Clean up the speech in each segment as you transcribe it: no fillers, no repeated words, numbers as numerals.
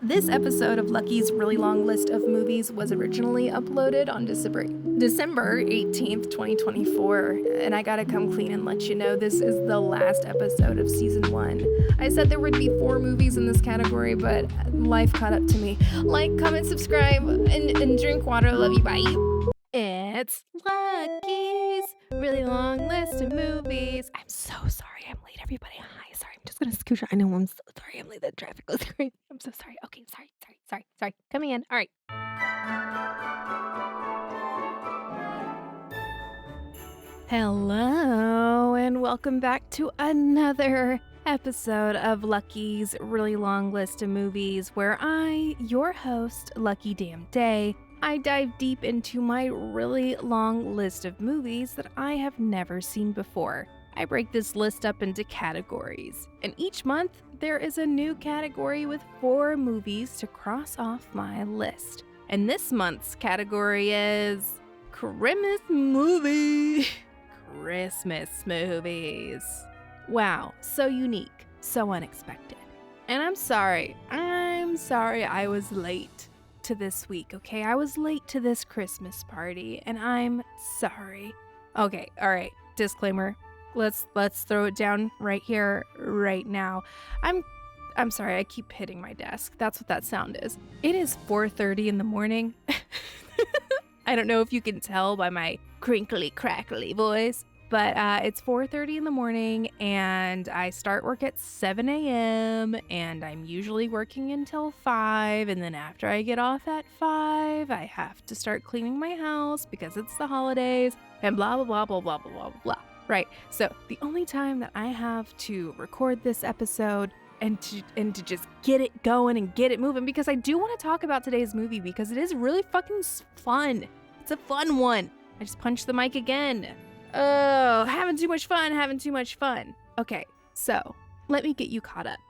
This episode of Lucky's really long list of movies was originally uploaded on December 18th, 2024, and I gotta come clean and let you know this is the last episode of season 1. I said there would be 4 movies in this category, but life caught up to me. Like, comment, subscribe, and drink water. Love you, bye. It's Lucky's really long list of movies. I'm so sorry I'm late, everybody. Hi, sorry. I'm just gonna scooch. I know I'm so sorry I'm late. The traffic was great. I'm so sorry. Okay, sorry. Coming in. All right. Hello, and welcome back to another episode of Lucky's really long list of movies, where I, your host, Lucky Damn Day, I dive deep into my really long list of movies that I have never seen before. I break this list up into categories, and each month there is a new category with 4 movies to cross off my list. And this month's category is Christmas movies. Wow, so unique, so unexpected. And I'm sorry I was late to this week, okay? I was late to this Christmas party, and I'm sorry. Okay, all right, disclaimer. Let's throw it down right here, right now. I'm sorry, I keep hitting my desk. That's what that sound is. It is 4:30 in the morning. I don't know if you can tell by my crinkly, crackly voice, but it's 4:30 in the morning, and I start work at 7 a.m., and I'm usually working until 5, and then after I get off at 5, I have to start cleaning my house because it's the holidays, and blah, blah, blah, blah, blah, blah, blah, blah. Right, so the only time that I have to record this episode and to just get it going and get it moving, because I do want to talk about today's movie because it is really fucking fun. It's a fun one. I just punched the mic again. Oh, having too much fun. Okay, so let me get you caught up.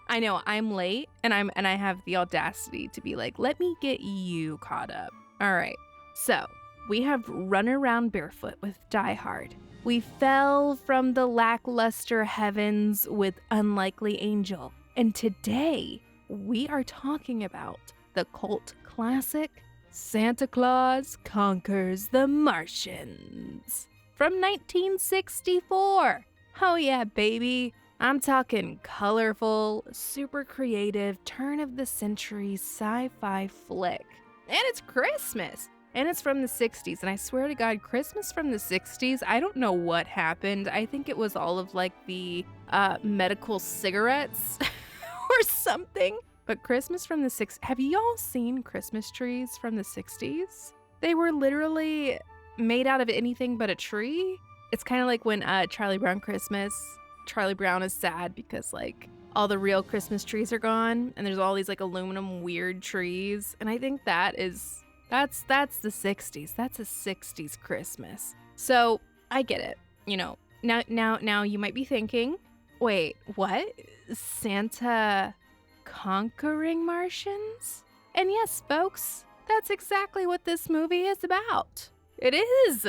I know I'm late, and I have the audacity to be like, let me get you caught up. All right, so we have Run Around Barefoot with Die Hard. We fell from the lackluster heavens with Unlikely Angel. And today, we are talking about the cult classic, Santa Claus Conquers the Martians, from 1964. Oh yeah, baby. I'm talking colorful, super creative, turn-of-the-century sci-fi flick. And it's Christmas. And it's from the 60s, and I swear to God, Christmas from the 60s, I don't know what happened. I think it was all of like the medical cigarettes or something. But Christmas from the 60s, have y'all seen Christmas trees from the 60s? They were literally made out of anything but a tree. It's kind of like when Charlie Brown Christmas, Charlie Brown is sad because like all the real Christmas trees are gone, and there's all these like aluminum weird trees. And I think that's the 60s. That's a 60s Christmas. So I get it. You know, now you might be thinking, wait, what? Santa conquering Martians? And yes, folks, that's exactly what this movie is about. It is.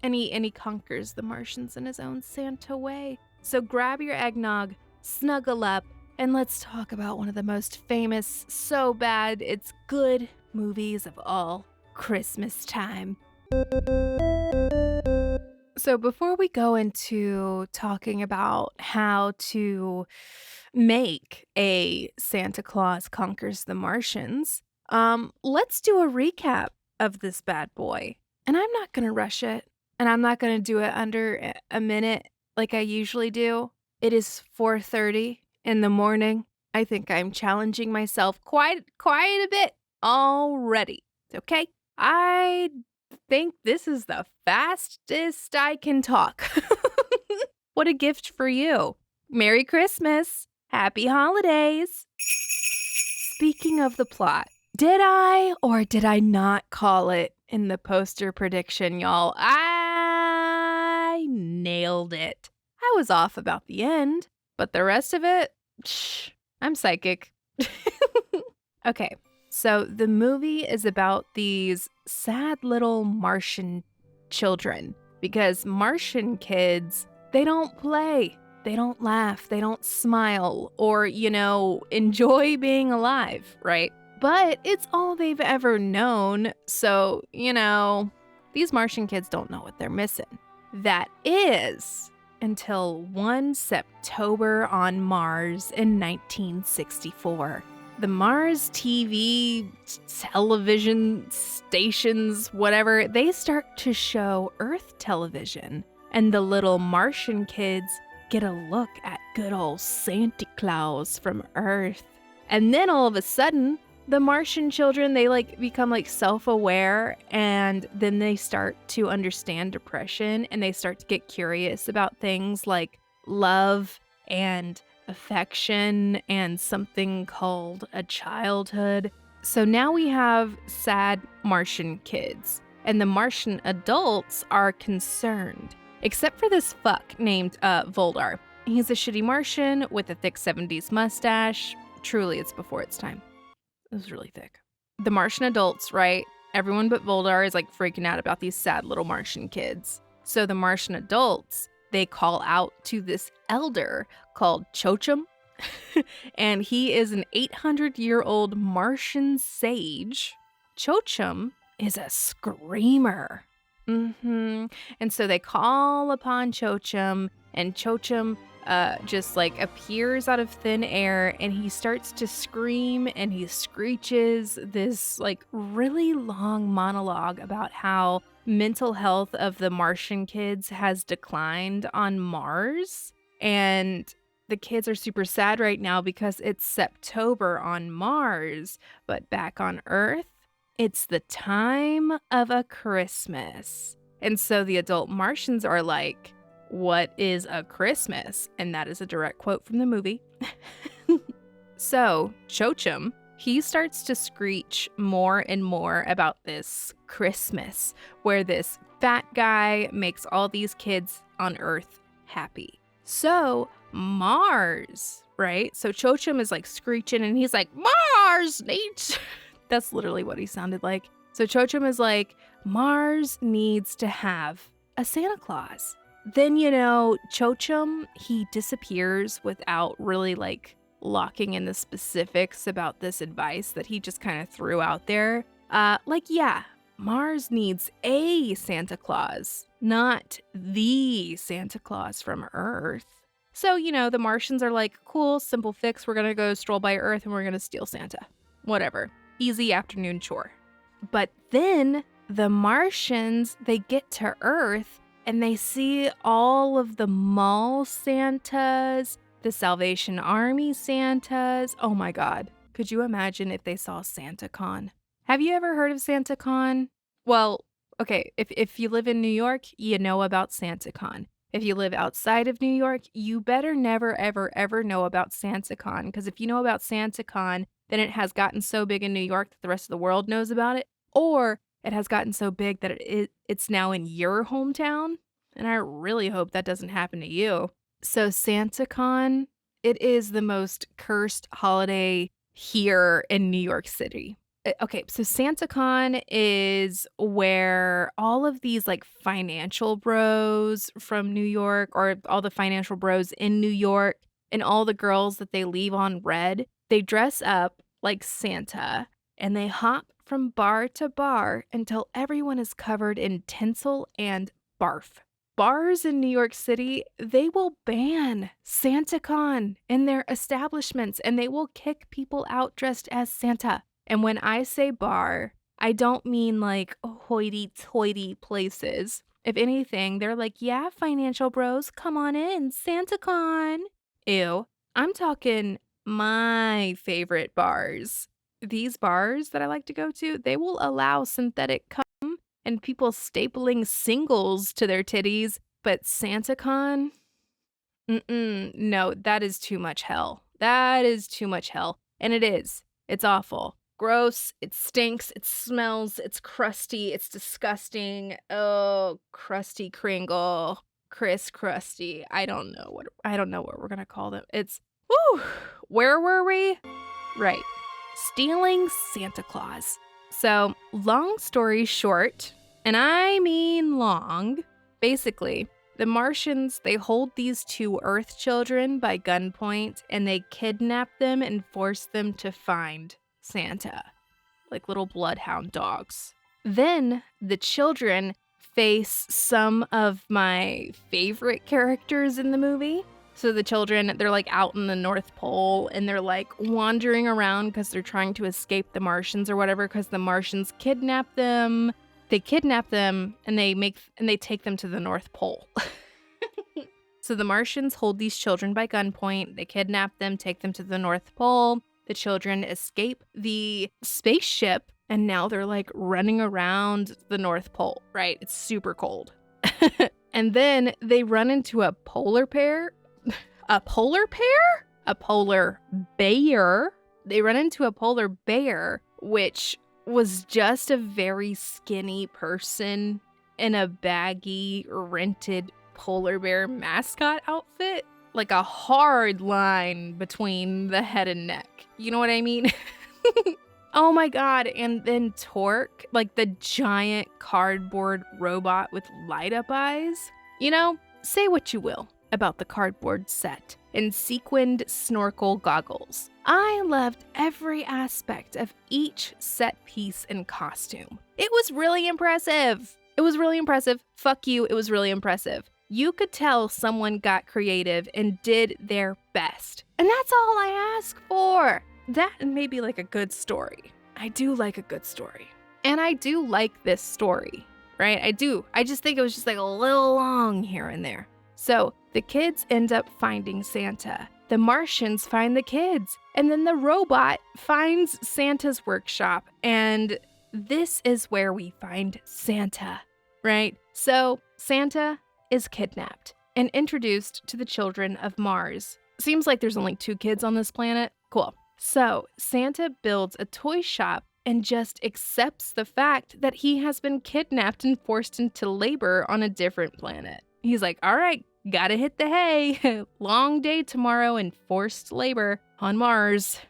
And he conquers the Martians in his own Santa way. So grab your eggnog, snuggle up, and let's talk about one of the most famous, so bad it's good movies of all Christmas time. So before we go into talking about how to make a Santa Claus Conquers the Martians, let's do a recap of this bad boy. And I'm not going to rush it, and I'm not going to do it under a minute like I usually do. It is 4:30 in the morning. I think I'm challenging myself quite a bit already. Okay? I think this is the fastest I can talk. What a gift for you. Merry Christmas. Happy holidays. Speaking of the plot, did I or did I not call it in the poster prediction, y'all? I nailed it. I was off about the end, but the rest of it, I'm psychic. Okay. So the movie is about these sad little Martian children, because Martian kids, they don't play. They don't laugh, they don't smile, or, enjoy being alive, right? But it's all they've ever known, so, these Martian kids don't know what they're missing. That is until one September on Mars in 1964. The Mars TV, television stations, whatever, they start to show Earth television. And the little Martian kids get a look at good old Santa Claus from Earth. And then all of a sudden, the Martian children, they become self-aware, and then they start to understand depression, and they start to get curious about things like love and affection and something called a childhood. So now we have sad Martian kids, and the Martian adults are concerned, except for this fuck named Voldar. He's a shitty Martian with a thick 70s mustache. Truly, it's before its time. It was really thick. The Martian adults, right? Everyone but Voldar is freaking out about these sad little Martian kids. So the Martian adults, they call out to this elder called Chochum. And he is an 800-year-old Martian sage. Chochum is a screamer. And so they call upon Chochum, and Chochum just appears out of thin air, and he starts to scream, and he screeches this really long monologue about how mental health of the Martian kids has declined on Mars, and the kids are super sad right now because it's September on Mars, but back on Earth, it's the time of a Christmas. And so the adult Martians are like, what is a Christmas? And that is a direct quote from the movie. So Chochum, he starts to screech more and more about this Christmas, where this fat guy makes all these kids on Earth happy. So Mars, right? So Chochum is screeching, and he's like, Mars needs... That's literally what he sounded like. So Chochum is like, Mars needs to have a Santa Claus. Then, Chochum, he disappears without really locking in the specifics about this advice that he just kind of threw out there. Yeah, Mars needs a Santa Claus, not the Santa Claus from Earth. So, the Martians are like, cool, simple fix. We're going to go stroll by Earth and we're going to steal Santa. Whatever. Easy afternoon chore. But then the Martians, they get to Earth and they see all of the mall Santas, the Salvation Army Santas. Oh my God. Could you imagine if they saw SantaCon? Have you ever heard of SantaCon? Well, okay, if you live in New York, you know about SantaCon. If you live outside of New York, you better never, ever, ever know about SantaCon, because if you know about SantaCon, then it has gotten so big in New York that the rest of the world knows about it, or it has gotten so big that it's now in your hometown, and I really hope that doesn't happen to you. So SantaCon, it is the most cursed holiday here in New York City. Okay, so SantaCon is where all of these financial bros from New York, or all the financial bros in New York, and all the girls that they leave on red, they dress up like Santa and they hop from bar to bar until everyone is covered in tinsel and barf. Bars in New York City, they will ban SantaCon in their establishments, and they will kick people out dressed as Santa. And when I say bar, I don't mean hoity-toity places. If anything, they're like, yeah, financial bros, come on in, SantaCon. Ew. I'm talking my favorite bars. These bars that I like to go to, they will allow synthetic cum and people stapling singles to their titties, but SantaCon? No, that is too much hell. That is too much hell. And it is. It's awful. Gross, it stinks, it smells, it's crusty, it's disgusting. Oh, Krusty Kringle, Chris Krusty. I don't know what we're gonna call them. It's where were we? Right. Stealing Santa Claus. So, long story short, and I mean long, basically, The Martians, they hold these 2 Earth children by gunpoint, and they kidnap them and force them to find Santa, like little bloodhound dogs. Then the children face some of my favorite characters in the movie. So the children, they're like out in the North Pole and they're like wandering around because they're trying to escape the Martians or whatever, because the Martians kidnap them. They kidnap them and they take them to the North Pole. So the Martians hold these children by gunpoint. They kidnap them, take them to the North Pole. The children escape the spaceship, and now they're like running around the North Pole, right? It's super cold. And then they run into a polar bear. A polar bear? A polar bear. They run into a polar bear, which was just a very skinny person in a baggy, rented polar bear mascot outfit. Like a hard line between the head and neck. You know what I mean? Oh my god, and then Torque, like the giant cardboard robot with light-up eyes. You know, say what you will about the cardboard set and sequined snorkel goggles. I loved every aspect of each set piece and costume. It was really impressive. It was really impressive. Fuck you, it was really impressive. You could tell someone got creative and did their best. And that's all I ask for. That and maybe like a good story. I do like a good story. And I do like this story, right? I do. I just think it was just like a little long here and there. So the kids end up finding Santa. The Martians find the kids. And then the robot finds Santa's workshop. And this is where we find Santa, right? So Santa is kidnapped and introduced to the children of Mars. Seems like there's only 2 kids on this planet. Cool. So Santa builds a toy shop and just accepts the fact that he has been kidnapped and forced into labor on a different planet. He's like, all right, gotta hit the hay. Long day tomorrow and forced labor on Mars.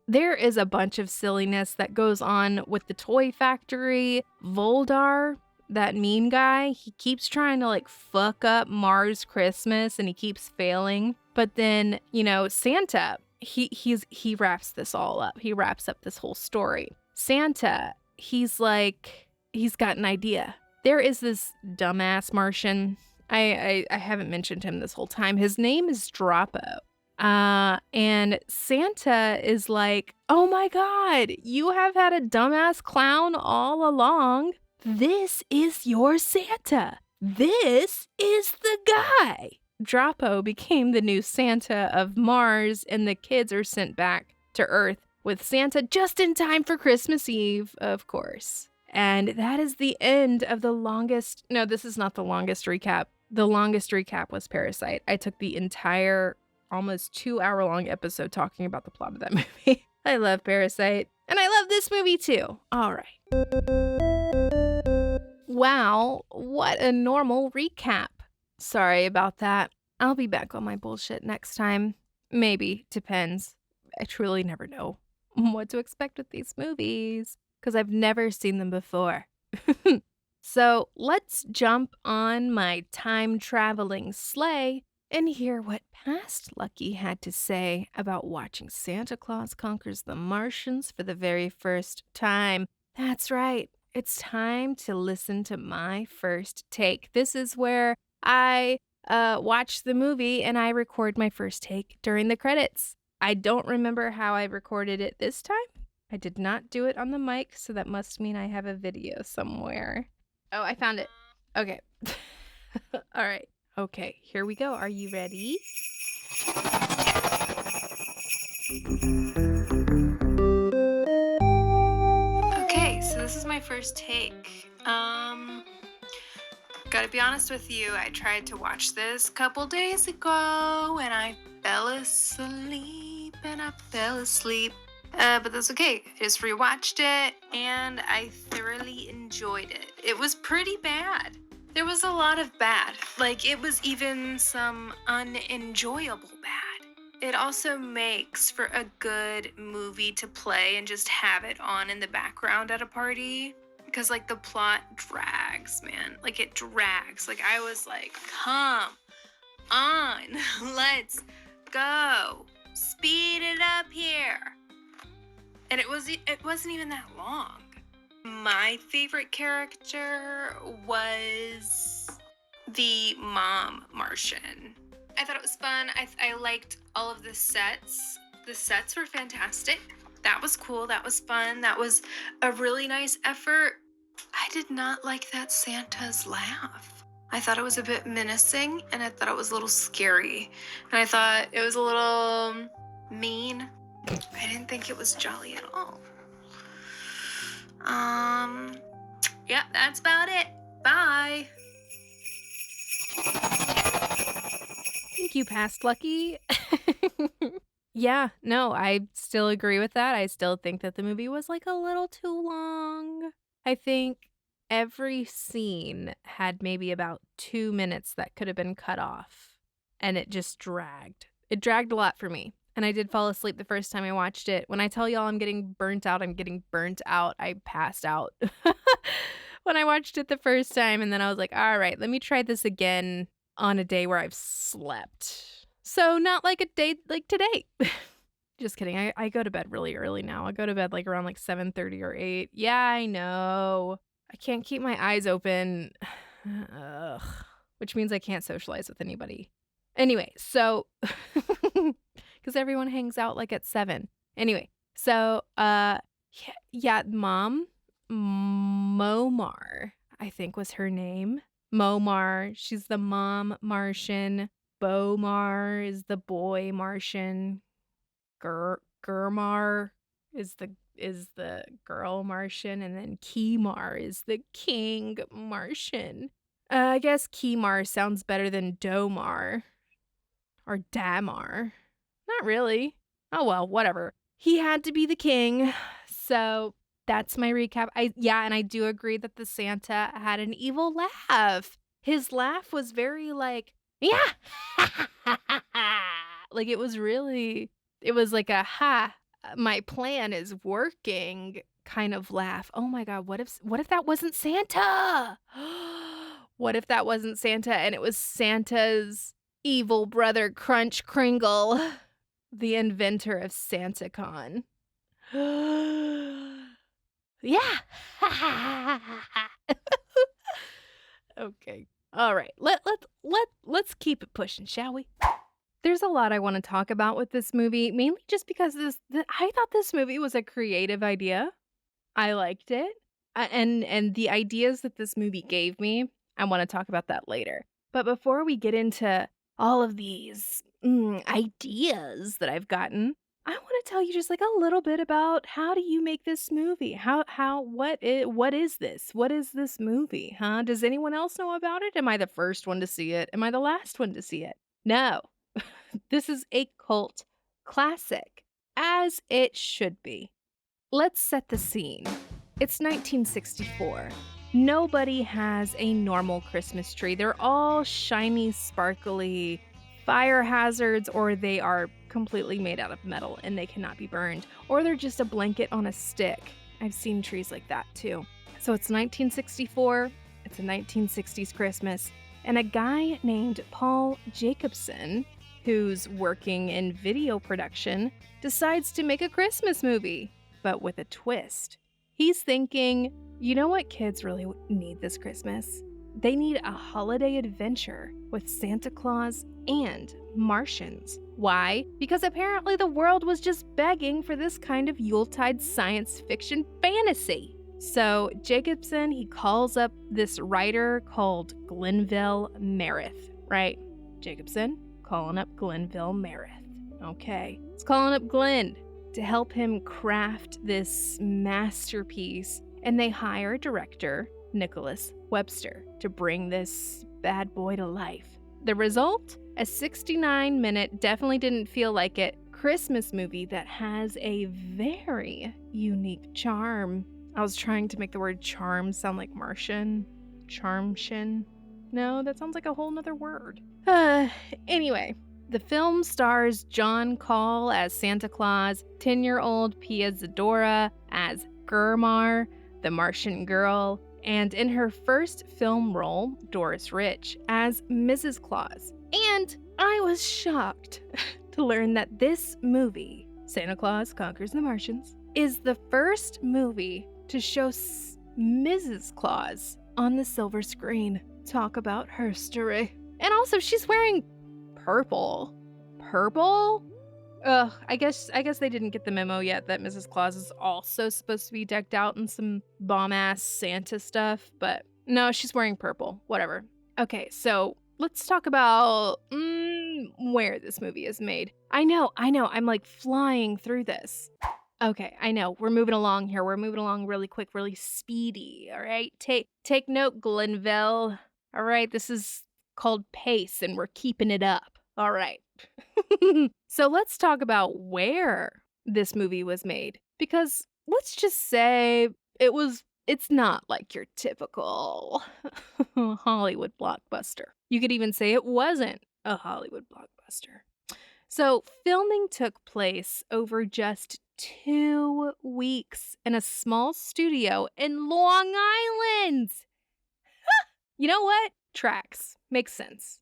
There is a bunch of silliness that goes on with the toy factory. Voldar, that mean guy, he keeps trying to like fuck up Mars Christmas and he keeps failing. But then, you know, Santa, he wraps this all up. He wraps up this whole story. Santa, he's got an idea. There is this dumbass Martian. I haven't mentioned him this whole time. His name is Droppo. And Santa is like, oh my god, you have had a dumbass clown all along. This is your Santa. This is the guy. Droppo became the new Santa of Mars, and the kids are sent back to Earth with Santa just in time for Christmas Eve, of course. And that is the end of the longest... No, this is not the longest recap. The longest recap was Parasite. I took the entire almost 2-hour-long episode talking about the plot of that movie. I love Parasite. And I love this movie too. All right. Wow, what a normal recap. Sorry about that. I'll be back on my bullshit next time. Maybe. Depends. I truly never know what to expect with these movies because I've never seen them before. So let's jump on my time-traveling sleigh and hear what past Lucky had to say about watching Santa Claus Conquers the Martians for the very first time. That's right. It's time to listen to my first take. This is where I watch the movie and I record my first take during the credits. I don't remember how I recorded it this time. I did not do it on the mic, so that must mean I have a video somewhere. Oh, I found it. Okay. All right. Okay, here we go. Are you ready? Okay, so this is my first take. Gotta be honest with you, I tried to watch this a couple days ago and I fell asleep. But that's okay. I just rewatched it and I thoroughly enjoyed it. It was pretty bad. There was a lot of bad. Like, it was even some unenjoyable bad. It also makes for a good movie to play and just have it on in the background at a party. because like the plot drags, man. Like it drags. Like I was like, come on, let's go. Speed it up here. And it wasn't even that long. My favorite character was the mom Martian. I thought it was fun. I liked all of the sets. The sets were fantastic. That was cool. That was fun. That was a really nice effort. I did not like that Santa's laugh. I thought it was a bit menacing, and I thought it was a little scary. And I thought it was a little mean. I didn't think it was jolly at all. Yeah, that's about it. Bye. Thank you, Past Lucky. Yeah, no, I still agree with that. I still think that the movie was like a little too long. I think every scene had maybe about 2 minutes that could have been cut off, and it just dragged. It dragged a lot for me. And I did fall asleep the first time I watched it. When I tell y'all I'm getting burnt out, I'm getting burnt out. I passed out when I watched it the first time. And then I was like, all right, let me try this again on a day where I've slept. So not like a day like today. Just kidding. I go to bed really early now. I go to bed like around like 7:30 or 8. Yeah, I know. I can't keep my eyes open. Ugh. Which means I can't socialize with anybody. Anyway, so... because everyone hangs out like at 7. Anyway, so yeah, Mom Momar, I think was her name. Momar, she's the mom Martian. Bomar is the boy Martian. Gurmar is the girl Martian, and then Kimar is the king Martian. I guess Kimar sounds better than Domar or Damar. Not really. Oh, well, whatever. He had to be the king. So that's my recap. And I do agree that the Santa had an evil laugh. His laugh was very like, yeah. Like it was like a ha, my plan is working kind of laugh. Oh my God, what if that wasn't Santa? What if that wasn't Santa and it was Santa's evil brother Crunch Kringle? The inventor of SantaCon. Yeah. Okay. All right. Let's keep it pushing, shall we? There's a lot I want to talk about with this movie, mainly just because I thought this movie was a creative idea. I liked it. And the ideas that this movie gave me, I want to talk about that later. But before we get into all of these ideas that I've gotten, I want to tell you just like a little bit about how do you make this movie? What is this? What is this movie? Huh? Does anyone else know about it? Am I the first one to see it? Am I the last one to see it? No. This is a cult classic, as it should be. Let's set the scene. It's 1964. Nobody has a normal Christmas tree. They're all shiny, sparkly fire hazards, or they are completely made out of metal and they cannot be burned, or they're just a blanket on a stick. I've seen trees like that too. So it's 1964. It's a 1960s Christmas, and a guy named Paul Jacobson, who's working in video production, decides to make a Christmas movie, but with a twist. He's thinking, you know what kids really need this Christmas? They need a holiday adventure with Santa Claus and Martians. Why? Because apparently the world was just begging for this kind of Yuletide science fiction fantasy. So Jacobson, he calls up this writer called Glenville Merritt, right? Jacobson calling up Glenville Merritt. Okay, he's calling up Glenn to help him craft this masterpiece, and they hire director Nicholas Webster to bring this bad boy to life. The result? A 69-minute, definitely didn't feel like it, Christmas movie that has a very unique charm. I was trying to make the word charm sound like Martian. Charmshin. No, that sounds like a whole nother word. Anyway, the film stars John Call as Santa Claus, 10-year-old Pia Zadora as Gurmar, the Martian Girl, and in her first film role, Doris Rich, as Mrs. Claus. And I was shocked to learn that this movie, Santa Claus Conquers the Martians, is the first movie to show Mrs. Claus on the silver screen. Talk about herstory. And also, she's wearing purple. Purple? Ugh, I guess they didn't get the memo yet that Mrs. Claus is also supposed to be decked out in some bomb-ass Santa stuff, but no, she's wearing purple. Whatever. Okay, so let's talk about where this movie is made. I know, I'm like flying through this. Okay, I know, we're moving along here. We're moving along really quick, really speedy, all right? Take note, Glenville. All right, this is called pace, and we're keeping it up. All right. So let's talk about where this movie was made. Because let's just say it's not like your typical Hollywood blockbuster. You could even say it wasn't a Hollywood blockbuster. So filming took place over just 2 weeks in a small studio in Long Island. You know what? Tracks. Makes sense.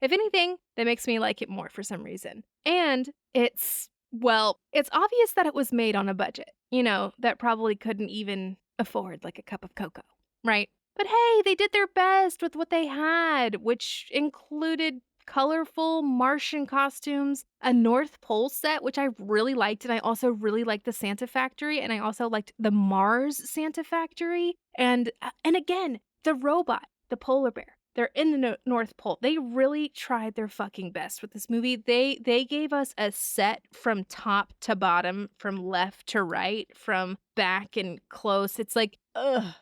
If anything, that makes me like it more for some reason. And it's obvious that it was made on a budget. You know, that probably couldn't even afford like a cup of cocoa, right? But hey, they did their best with what they had, which included colorful Martian costumes, a North Pole set, which I really liked, and I also really liked the Santa Factory, and I also liked the Mars Santa Factory, and again, the robot, the polar bear. They're in the North Pole. They really tried their fucking best with this movie. They gave us a set from top to bottom, from left to right, from back and close. It's like, ugh.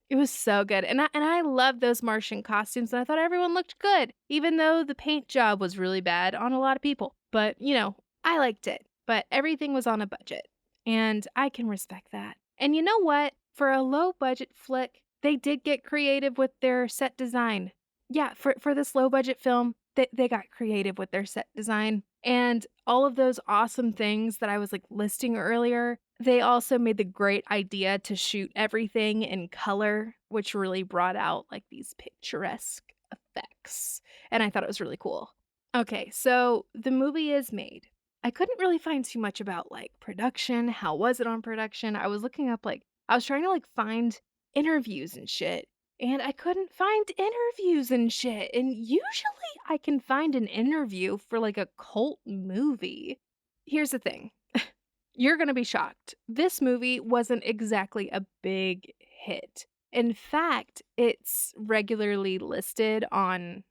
It was so good. And I love those Martian costumes, and I thought everyone looked good, even though the paint job was really bad on a lot of people. But, you know, I liked it. But everything was on a budget, and I can respect that. And you know what? For a low-budget flick, they did get creative with their set design. Yeah, for this low-budget film, they got creative with their set design. And all of those awesome things that I was like listing earlier, they also made the great idea to shoot everything in color, which really brought out like these picturesque effects. And I thought it was really cool. Okay, so the movie is made. I couldn't really find too much about like production. How was it on production? I was looking up I was trying to like find interviews and shit. And I couldn't find interviews and shit. And usually I can find an interview for like a cult movie. Here's the thing. You're going to be shocked. This movie wasn't exactly a big hit. In fact, it's regularly listed on,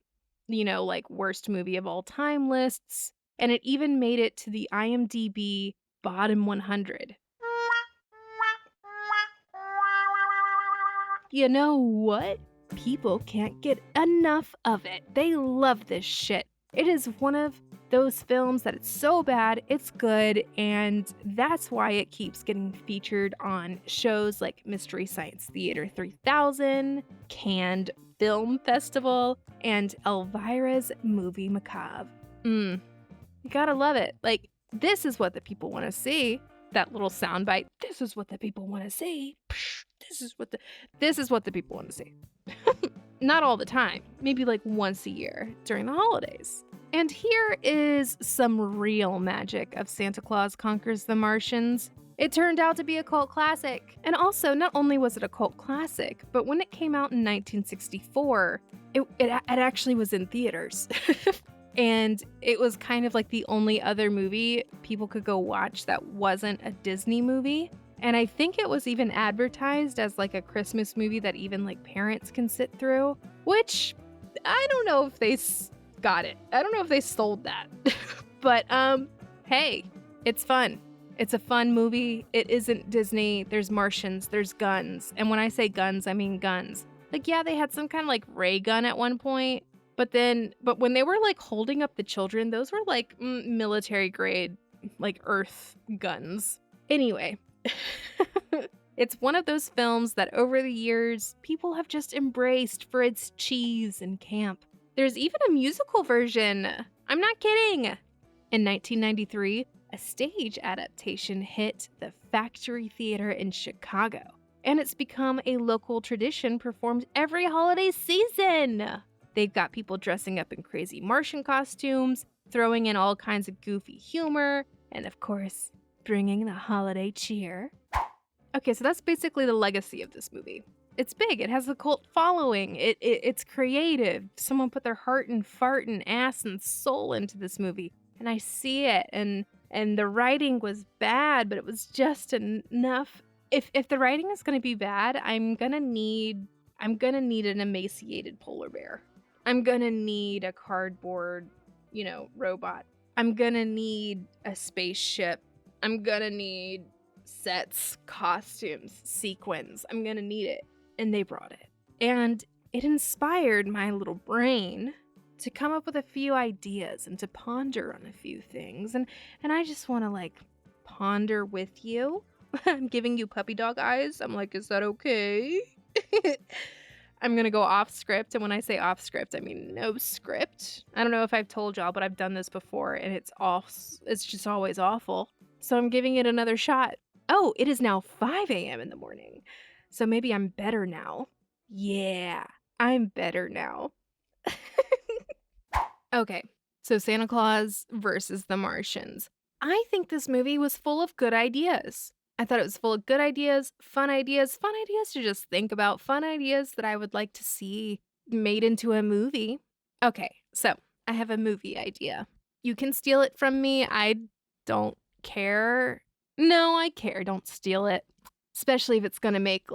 you know, like worst movie of all time lists. And it even made it to the IMDb bottom 100. You know what? People can't get enough of it. They love this shit. It is one of those films that it's so bad, it's good, and that's why it keeps getting featured on shows like Mystery Science Theater 3000, Cannes Film Festival, and Elvira's Movie Macabre. You gotta love it. Like, this is what the people want to see. That little soundbite. This is what the people want to see. This is what the people want to see. Not all the time. Maybe like once a year during the holidays. And here is some real magic of Santa Claus Conquers the Martians. It turned out to be a cult classic. And also, not only was it a cult classic, but when it came out in 1964, it actually was in theaters. And it was kind of like the only other movie people could go watch that wasn't a Disney movie. And I think it was even advertised as like a Christmas movie that even like parents can sit through, which I don't know if they got it. I don't know if they sold that. But hey, it's fun. It's a fun movie. It isn't Disney. There's Martians, there's guns. And when I say guns, I mean guns. Like, yeah, they had some kind of like ray gun at one point. But when they were like holding up the children, those were like military grade, like Earth guns. Anyway, it's one of those films that over the years, people have just embraced for its cheese and camp. There's even a musical version. I'm not kidding. In 1993, a stage adaptation hit the Factory Theater in Chicago. and it's become a local tradition performed every holiday season. They've got people dressing up in crazy Martian costumes, throwing in all kinds of goofy humor, and of course, bringing the holiday cheer. Okay, so that's basically the legacy of this movie. It's big. It has a cult following. It's creative. Someone put their heart and fart and ass and soul into this movie, and I see it. And the writing was bad, but it was just enough. If the writing is going to be bad, I'm gonna need an emaciated polar bear. I'm gonna need a cardboard, robot. I'm gonna need a spaceship. I'm gonna need sets, costumes, sequins. I'm gonna need it. And they brought it. And it inspired my little brain to come up with a few ideas and to ponder on a few things. And I just want to ponder with you. I'm giving you puppy dog eyes. I'm like, is that okay? I'm going to go off script. And when I say off script, I mean no script. I don't know if I've told y'all, but I've done this before and it's just always awful. So I'm giving it another shot. Oh, it is now 5 a.m. in the morning. So maybe I'm better now. Yeah, I'm better now. Okay, so Santa Claus versus the Martians. I think this movie was full of good ideas. I thought it was full of good ideas fun ideas to just think about, fun ideas that I would like to see made into a movie. Okay, so I have a movie idea. You can steal it from me. I don't care. No, I care. Don't steal it. Especially if it's going to make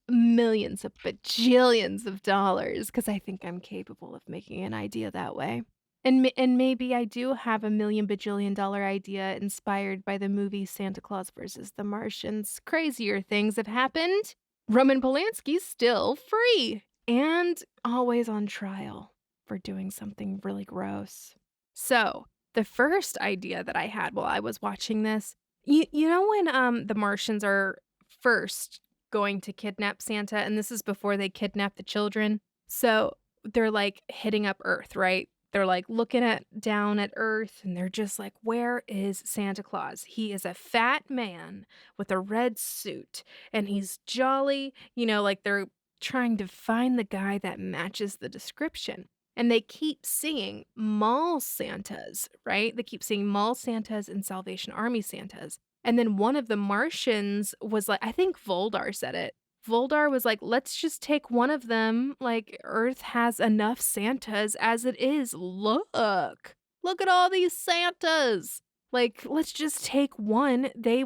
millions of bajillions of dollars, because I think I'm capable of making an idea that way. And maybe I do have a million bajillion dollar idea inspired by the movie Santa Claus versus the Martians. Crazier things have happened. Roman Polanski's still free and always on trial for doing something really gross. So the first idea that I had while I was watching this, you know when the Martians are first going to kidnap Santa, and this is before they kidnap the children. So they're hitting up Earth, right? They're looking down at Earth and they're just like, where is Santa Claus? He is a fat man with a red suit and he's jolly, they're trying to find the guy that matches the description. And they keep seeing mall Santas, right? They keep seeing mall Santas and Salvation Army Santas. And then one of the Martians was I think Voldar said it. Voldar was like, let's just take one of them. Earth has enough Santas as it is. Look at all these Santas. Let's just take one. They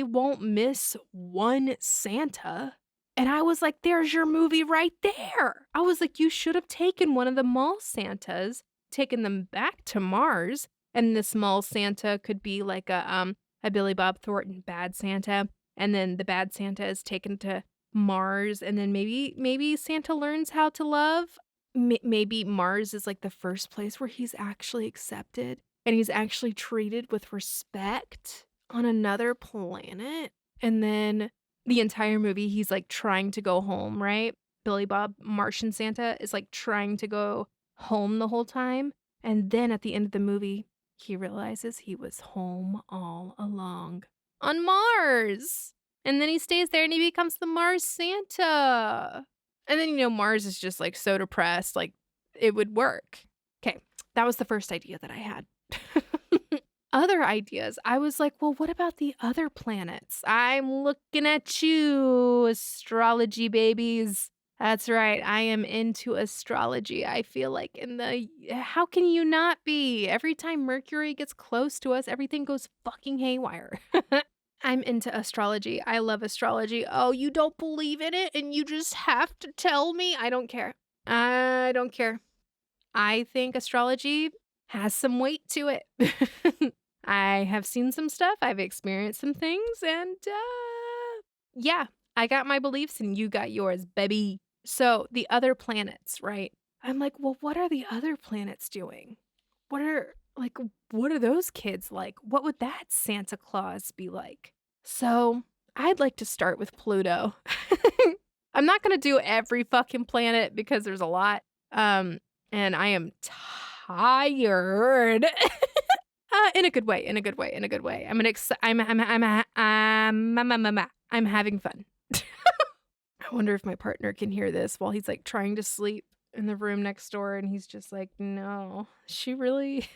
won't miss one Santa. And I was like, there's your movie right there. I was like, you should have taken one of the mall Santas, taken them back to Mars. And this mall Santa could be a Billy Bob Thornton bad Santa. And then the bad Santa is taken to Mars, and then maybe Santa learns how to love. Maybe Mars is the first place where he's actually accepted and he's actually treated with respect on another planet. And then the entire movie he's trying to go home, right? Billy Bob Martian Santa is trying to go home the whole time, and then at the end of the movie he realizes he was home all along on Mars. And then he stays there and he becomes the Mars Santa. And then, Mars is just so depressed, it would work. Okay, that was the first idea that I had. Other ideas, I was like, well, what about the other planets? I'm looking at you, astrology babies. That's right, I am into astrology. I feel how can you not be? Every time Mercury gets close to us, everything goes fucking haywire. I'm into astrology. I love astrology. Oh, you don't believe in it and you just have to tell me? I don't care. I don't care. I think astrology has some weight to it. I have seen some stuff. I've experienced some things. And yeah, I got my beliefs and you got yours, baby. So the other planets, right? I'm like, well, what are the other planets doing? What are those kids like? What would that Santa Claus be like? So I'd like to start with Pluto. I'm not going to do every fucking planet because there's a lot. And I am tired. In a good way. I'm having fun. I wonder if my partner can hear this while he's like trying to sleep in the room next door and he's just like, no, she really.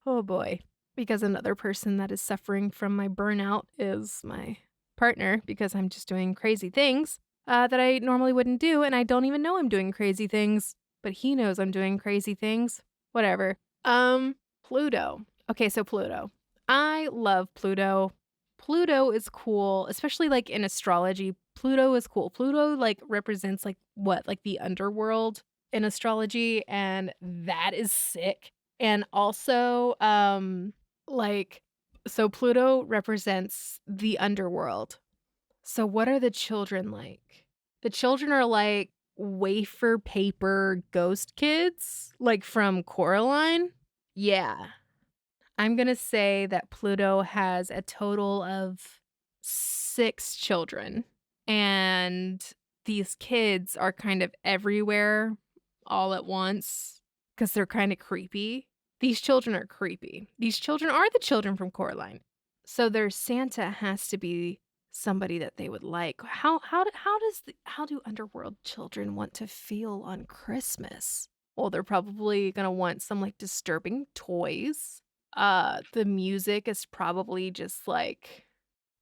Oh boy. Because another person that is suffering from my burnout is my partner because I'm just doing crazy things that I normally wouldn't do. And I don't even know I'm doing crazy things, but he knows I'm doing crazy things. Whatever. Pluto. Okay, so Pluto. I love Pluto. Pluto is cool, especially like in astrology. Pluto is cool. Pluto like represents like what? Like the underworld in astrology, and that is sick. And also like so Pluto represents the underworld. So what are the children like? The children are like wafer paper ghost kids, like from Coraline. Yeah. I'm going to say that Pluto has a total of 6 children. And these kids are kind of everywhere all at once because they're kind of creepy. These children are creepy. These children are the children from Coraline. So their Santa has to be somebody that they would like. How do underworld children want to feel on Christmas? Well, they're probably going to want some like disturbing toys. The music is probably just like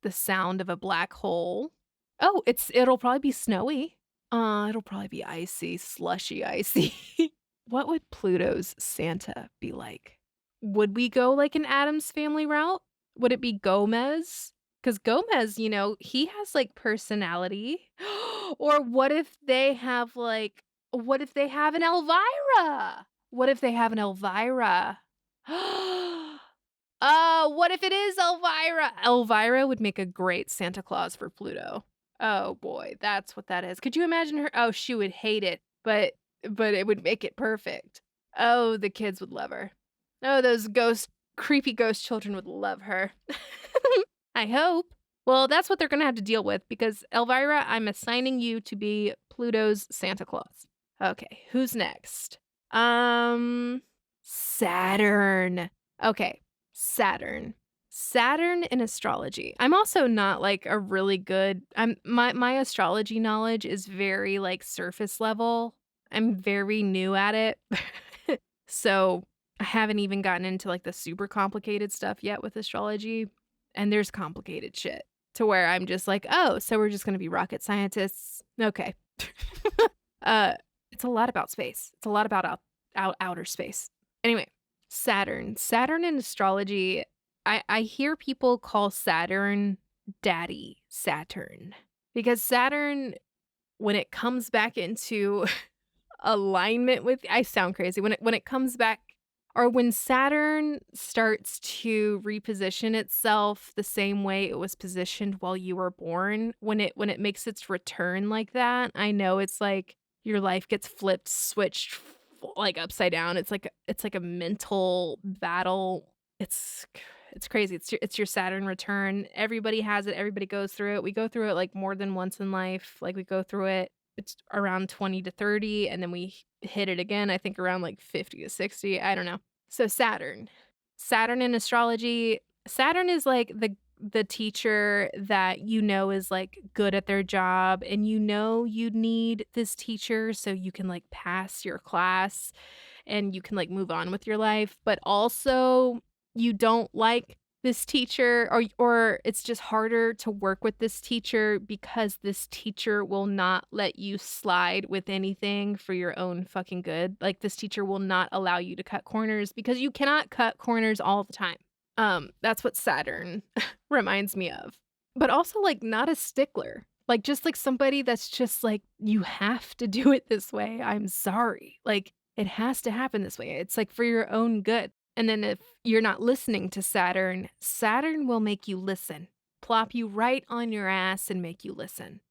the sound of a black hole. Oh, it'll probably be snowy. It'll probably be icy, slushy icy. What would Pluto's Santa be like? Would we go like an Addams Family route? Would it be Gomez? Because Gomez, he has like personality. Or what if they have an Elvira? What if they have an Elvira? What if it is Elvira? Elvira would make a great Santa Claus for Pluto. Oh boy, that's what that is. Could you imagine her? Oh, she would hate it, but it would make it perfect. Oh, the kids would love her. Oh, those creepy ghost children would love her. I hope. Well, that's what they're going to have to deal with because Elvira, I'm assigning you to be Pluto's Santa Claus. Okay, who's next? Saturn. Okay, Saturn. Saturn in astrology. I'm also not like a really good my astrology knowledge is very like surface level. I'm very new at it. So, I haven't even gotten into like the super complicated stuff yet with astrology, and there's complicated shit to where I'm just like, "Oh, so we're just going to be rocket scientists." Okay. It's a lot about space. It's a lot about outer space. Anyway, Saturn. Saturn in astrology, I hear people call Saturn Daddy Saturn. Because Saturn, when it comes back into alignment with, I sound crazy, when it comes back, or when Saturn starts to reposition itself the same way it was positioned while you were born, when it makes its return like that, I know it's like your life gets switched like upside down. It's like a mental battle. It's crazy. It's your Saturn return. Everybody has it. Everybody goes through it. We go through it like more than once in life. Like we go through it. It's around 20 to 30 and then we hit it again, I think around like 50 to 60. I don't know. So Saturn in astrology, Saturn is like the teacher that is like good at their job and you need this teacher so you can like pass your class and you can like move on with your life, but also you don't like this teacher or it's just harder to work with this teacher because this teacher will not let you slide with anything for your own fucking good. Like this teacher will not allow you to cut corners because you cannot cut corners all the time. That's what Saturn reminds me of. But also like not a stickler. Like just like somebody that's just like, you have to do it this way. I'm sorry. Like it has to happen this way. It's like for your own good. And then if you're not listening to Saturn, Saturn will make you listen. Plop you right on your ass and make you listen.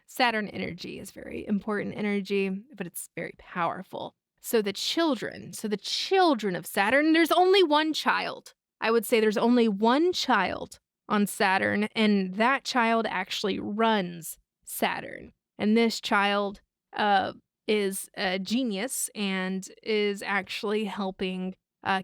Saturn energy is very important energy, but it's very powerful. So the children of Saturn, there's only one child. I would say there's only one child on Saturn, and that child actually runs Saturn. And this child is a genius and is actually helping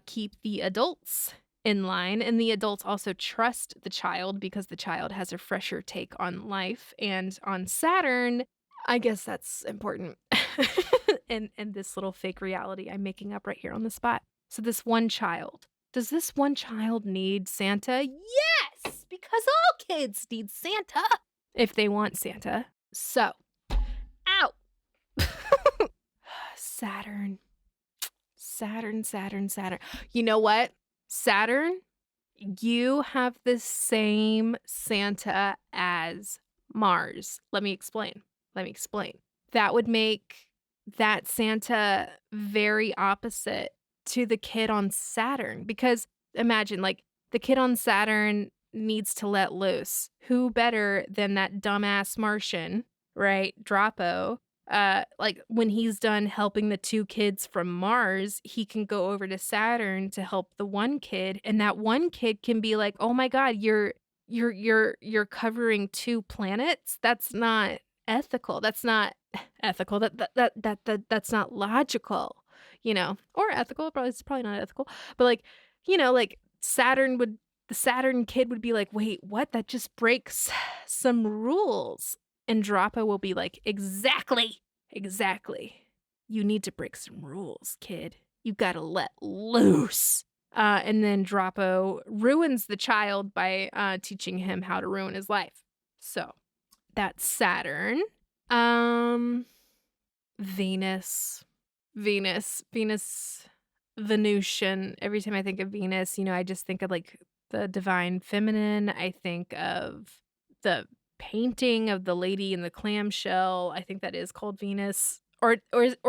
keep the adults in line, and the adults also trust the child because the child has a fresher take on life. And on Saturn, I guess that's important. And this little fake reality I'm making up right here on the spot. So this one child, does this one child need Santa? Yes, because all kids need Santa if they want Santa. So, ow. Saturn. Saturn. You know what? Saturn, you have the same Santa as Mars. Let me explain. That would make that Santa very opposite to the kid on Saturn. Because imagine, like, the kid on Saturn needs to let loose. Who better than that dumbass Martian, right? Drapo. Like, when he's done helping the 2 kids from Mars, he can go over to Saturn to help the one kid, and that one kid can be like, "Oh my God, you're covering 2 planets? That's not ethical. That's not ethical. That's not logical." Or ethical, probably it's probably not ethical. But like, like the Saturn kid would be like, "Wait, what? That just breaks some rules." And Droppa will be like, exactly. You need to break some rules, kid. You gotta let loose. And then Droppo ruins the child by teaching him how to ruin his life. So that's Saturn. Venus. Venusian. Every time I think of Venus, I just think of like the divine feminine. I think of the painting of the lady in the clamshell. I think that is called Venus. Or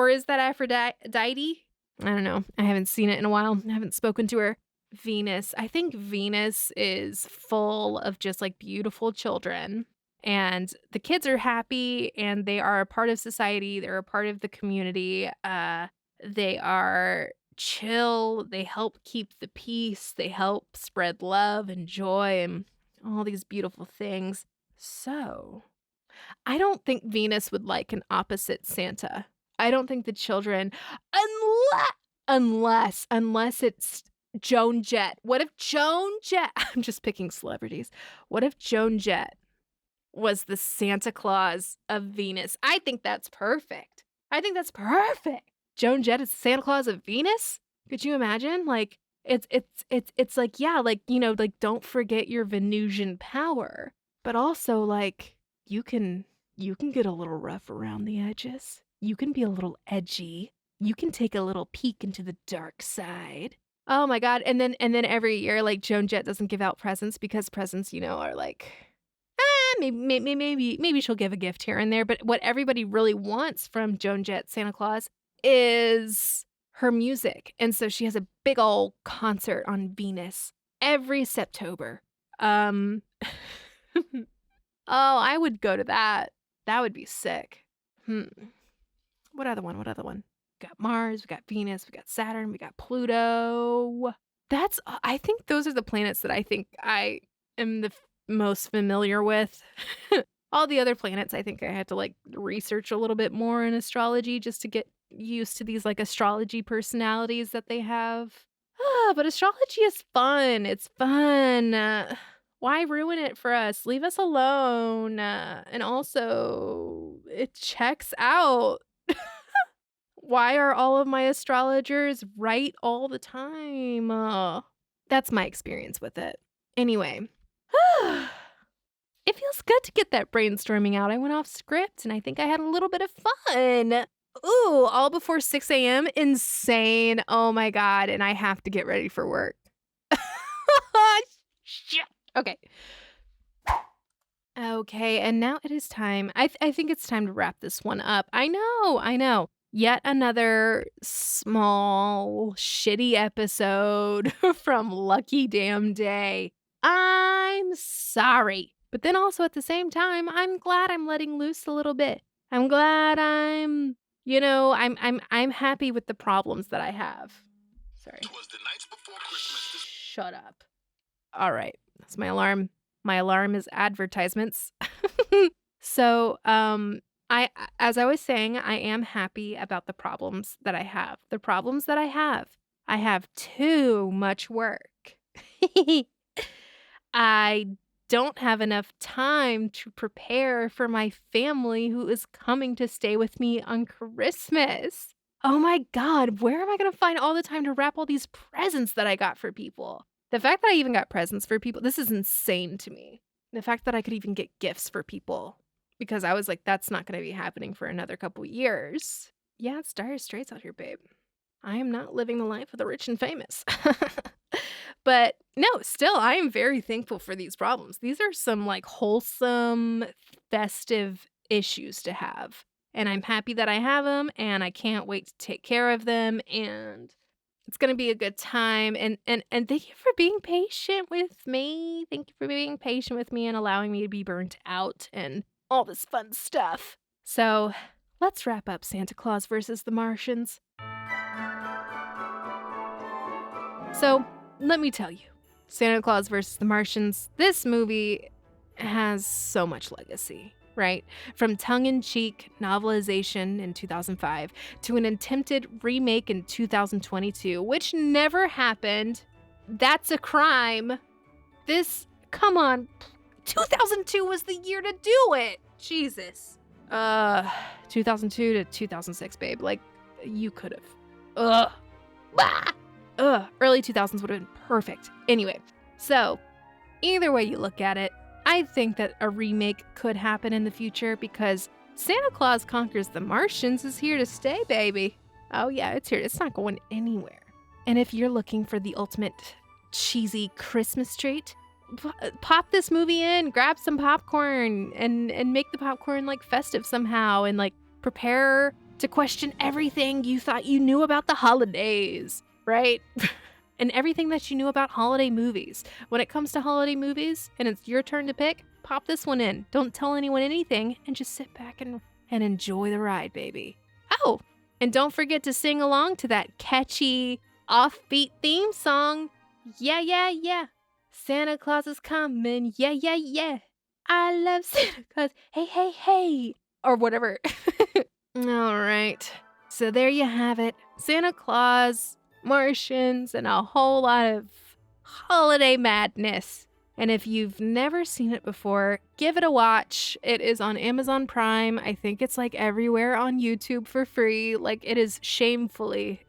is that Aphrodite? I don't know. I haven't seen it in a while. I haven't spoken to her. Venus. I think Venus is full of just like beautiful children. And the kids are happy and they are a part of society. They're a part of the community. They are chill. They help keep the peace. They help spread love and joy and all these beautiful things. So, I don't think Venus would like an opposite Santa. I don't think the children, unless it's Joan Jett. What if Joan Jett, I'm just picking celebrities. What if Joan Jett was the Santa Claus of Venus? I think that's perfect. Joan Jett is the Santa Claus of Venus? Could you imagine? Like, it's like, yeah, like, like, don't forget your Venusian power. But also, like, you can get a little rough around the edges. You can be a little edgy. You can take a little peek into the dark side. Oh my God. And then every year, like, Joan Jett doesn't give out presents because presents, are like, maybe she'll give a gift here and there. But what everybody really wants from Joan Jett Santa Claus is her music. And so she has a big old concert on Venus every September. Oh, I would go to that. That would be sick. What other one? We got Mars, we got Venus, we got Saturn, we got Pluto. I think those are the planets that I think I am the most familiar with. All the other planets, I think I had to like research a little bit more in astrology just to get used to these like astrology personalities that they have. But astrology is fun. It's fun. Why ruin it for us? Leave us alone. And also, it checks out. Why are all of my astrologers right all the time? That's my experience with it. Anyway, it feels good to get that brainstorming out. I went off script and I think I had a little bit of fun. Ooh, all before 6 a.m. Insane. Oh my God. And I have to get ready for work. Shit. Okay. And now it is time. I think it's time to wrap this one up. I know. Yet another small, shitty episode from Lucky Damn Day. I'm sorry. But then also at the same time, I'm glad I'm letting loose a little bit. I'm glad I'm happy with the problems that I have. Sorry. Shut up. All right. That's my alarm. My alarm is advertisements. So, as I was saying, I am happy about the problems that I have. The problems that I have too much work. I don't have enough time to prepare for my family who is coming to stay with me on Christmas. Oh my God, where am I gonna find all the time to wrap all these presents that I got for people? The fact that I even got presents for people, this is insane to me. The fact that I could even get gifts for people, because I was like, that's not gonna be happening for another couple years. Yeah, it's dire straits out here, babe. I am not living the life of the rich and famous. But no, still, I am very thankful for these problems. These are some like wholesome, festive issues to have. And I'm happy that I have them, and I can't wait to take care of them, and it's gonna be a good time. And thank you for being patient with me. Thank you for being patient with me and allowing me to be burnt out and all this fun stuff. So let's wrap up Santa Claus versus the Martians. So let me tell you, Santa Claus versus the Martians, this movie has so much legacy, right? From tongue-in-cheek novelization in 2005 to an attempted remake in 2022, which never happened. That's a crime. Come on, 2002 was the year to do it. Jesus. 2002 to 2006, babe. Like, you could have. Early 2000s would have been perfect. Anyway, so either way you look at it, I think that a remake could happen in the future because Santa Claus Conquers the Martians is here to stay, baby. Oh yeah, it's here. It's not going anywhere. And if you're looking for the ultimate cheesy Christmas treat, pop this movie in, grab some popcorn, and make the popcorn like festive somehow, and like prepare to question everything you thought you knew about the holidays. Right? And everything that you knew about holiday movies. When it comes to holiday movies and it's your turn to pick, pop this one in. Don't tell anyone anything and just sit back and enjoy the ride, baby. Oh, and don't forget to sing along to that catchy, offbeat theme song. Yeah, yeah, yeah. Santa Claus is coming. Yeah, yeah, yeah. I love Santa Claus. Hey, hey, hey. Or whatever. All right. So there you have it. Santa Claus, Martians, and a whole lot of holiday madness. And if you've never seen it before, give it a watch. It is on Amazon Prime. I think it's like everywhere on YouTube for free. Like, it is shamefully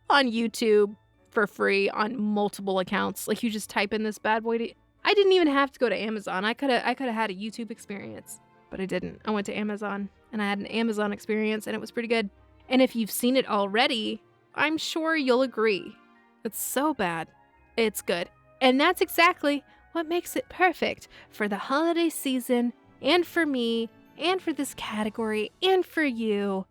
on YouTube for free on multiple accounts. Like, you just type in this bad boy. I didn't even have to go to Amazon. I could have had a YouTube experience, but I didn't. I went to Amazon and I had an Amazon experience, and it was pretty good. And if you've seen it already, I'm sure you'll agree. It's so bad. It's good. And that's exactly what makes it perfect for the holiday season, and for me, and for this category, and for you.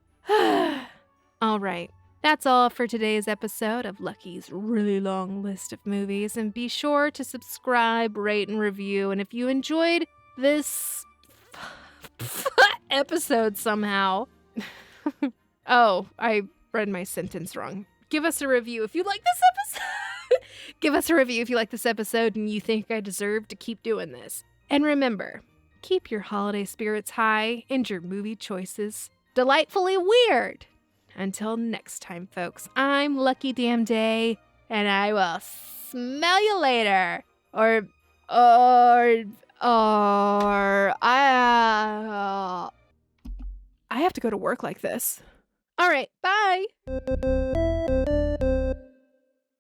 All right. That's all for today's episode of Lucky's really long list of movies. And be sure to subscribe, rate, and review. And if you enjoyed this episode somehow... Oh, I read my sentence wrong. Give us a review if you like this episode. Give us a review if you like this episode and you think I deserve to keep doing this. And remember, keep your holiday spirits high and your movie choices delightfully weird. Until next time, folks, I'm Lucky Damn Day, and I will smell you later. Or I have to go to work like this. All right, bye.